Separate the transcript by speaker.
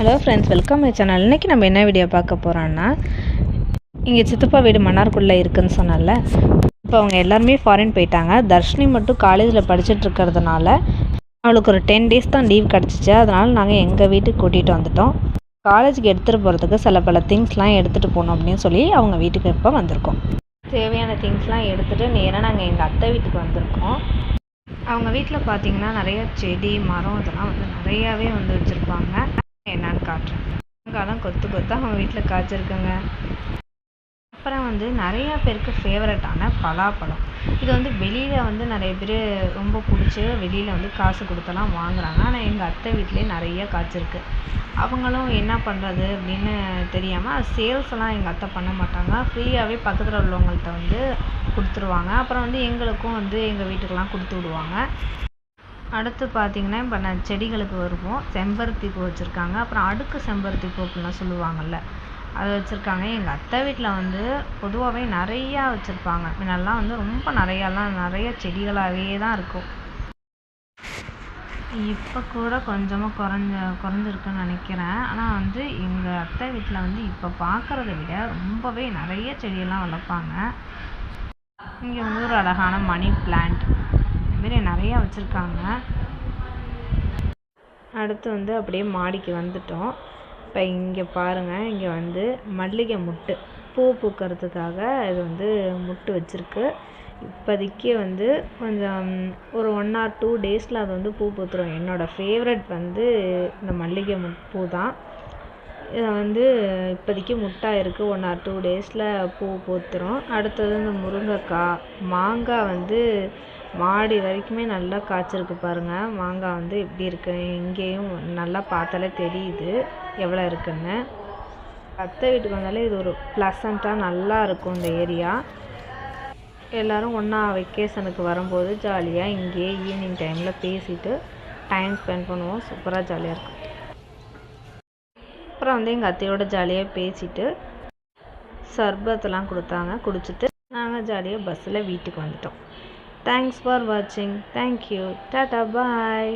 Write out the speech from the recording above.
Speaker 1: Hello friends, welcome my channel. இன்றைக்கி நம்ம என்ன வீடியோ பார்க்க போகிறோன்னா, இங்கே சித்தப்பா வீடு மன்னார்குடியில் இருக்குதுன்னு சொன்னால, இப்போ அவங்க எல்லாருமே ஃபாரின் போயிட்டாங்க. தர்ஷினி மட்டும் காலேஜில் படிச்சுட்டு இருக்கிறதுனால அவளுக்கு ஒரு 10 டேஸ் தான் லீவ் கிடச்சிச்சு. அதனால் நாங்கள் எங்கள் வீட்டுக்கு கூட்டிகிட்டு வந்துட்டோம். காலேஜுக்கு எடுத்துகிட்டு போகிறதுக்கு பல திங்ஸ்லாம் எடுத்துகிட்டு போகணும் அப்படின்னு சொல்லி அவங்க வீட்டுக்கு இப்போ வந்திருக்கோம். தேவையான திங்ஸ்லாம் எடுத்துகிட்டு நேராக நாங்கள் எங்கள் அத்தை வீட்டுக்கு வந்திருக்கோம். அவங்க வீட்டில் பார்த்திங்கன்னா நிறைய செடி மரம் இதெல்லாம் நிறையாவே வச்சுருப்பாங்க. என்னன்னு காட்டுறேன். அங்கே கொத்தாக அவங்க வீட்டில் காய்ச்சிருக்குங்க. அப்புறம் நிறையா பேருக்கு ஃபேவரட்டான பலாப்பழம். இது வெளியில் நிறைய பேர் ரொம்ப பிடிச்சி வெளியில் காசு கொடுத்தெல்லாம் வாங்குறாங்க. ஆனால் எங்கள் அத்தை வீட்டிலே நிறைய காய்ச்சிருக்கு. அவங்களும் என்ன பண்ணுறது அப்படின்னு தெரியாமல் சேல்ஸ் எல்லாம் எங்கள் அத்தை பண்ண மாட்டாங்க. ஃப்ரீயாகவே பக்கத்தில் உள்ளவங்கள்ட்ட கொடுத்துருவாங்க. அப்புறம் எங்களுக்கும் எங்கள் வீட்டுக்கெல்லாம் கொடுத்து விடுவாங்க. அடுத்து பார்த்திங்கன்னா, இப்போ நான் செடிகளுக்கு வருவோம். செம்பருத்தி பூ வச்சுருக்காங்க. அப்புறம் அடுக்கு செம்பருத்தி பூ அப்படிலாம் சொல்லுவாங்கள்ல, அதை வச்சுருக்காங்க. எங்கள் அத்தை வீட்டில் பொதுவாகவே நிறையா வச்சுருப்பாங்க. முன்னெல்லாம் ரொம்ப நிறைய செடிகளாகவே தான் இருக்கும். இப்போ கூட கொஞ்சமாக குறைஞ்சிருக்குன்னு நினைக்கிறேன். ஆனால் எங்கள் அத்தை வீட்டில் இப்போ பார்க்குறத விட ரொம்பவே நிறைய செடியெல்லாம் வளர்ப்பாங்க. இங்கே ஒரு அழகான மணி பிளான்ட் இதுமாரி நிறையா வச்சுருக்காங்க. அடுத்து அப்படியே மாடிக்கு வந்துட்டோம். இப்போ இங்கே பாருங்கள், இங்கே மல்லிகை முட்டு பூ பூக்கிறதுக்காக இது முட்டு வச்சுருக்கு. இப்போதைக்கு கொஞ்சம் ஒரு 1 or 2 டேஸில் அது பூ பூத்துரும். என்னோடய ஃபேவரட் இந்த மல்லிகை பூ தான். இதை இப்போதைக்கு முட்டாக இருக்குது. 1 or 2 டேஸில் பூ பூத்துரும். அடுத்தது இந்த முருங்கைக்காய், மாங்காய் மாடி வரைக்குமே நல்லா காய்ச்சிருக்கு பாருங்கள். மாங்காய் எப்படி இருக்குது, இங்கேயும் நல்லா பார்த்தாலே தெரியுது எவ்வளோ இருக்குன்னு. அத்தை வீட்டுக்கு வந்தாலே இது ஒரு ப்ளசண்ட்டாக நல்லா இருக்கும் இந்த ஏரியா. எல்லோரும் ஒன்றா வெக்கேஷனுக்கு வரும்போது ஜாலியாக இங்கேயே ஈவினிங் டைமில் பேசிவிட்டு டைம் ஸ்பெண்ட் பண்ணுவோம். சூப்பராக ஜாலியாக இருக்கும். அப்புறம் எங்கள் அத்தையோட ஜாலியாக பேசிவிட்டு சர்பத்தெல்லாம் கொடுத்தாங்க. குடிச்சிட்டு நாங்கள் ஜாலியாக பஸ்ஸில் வீட்டுக்கு வந்துட்டோம். Thanks for watching. Thank you. Tata. Bye.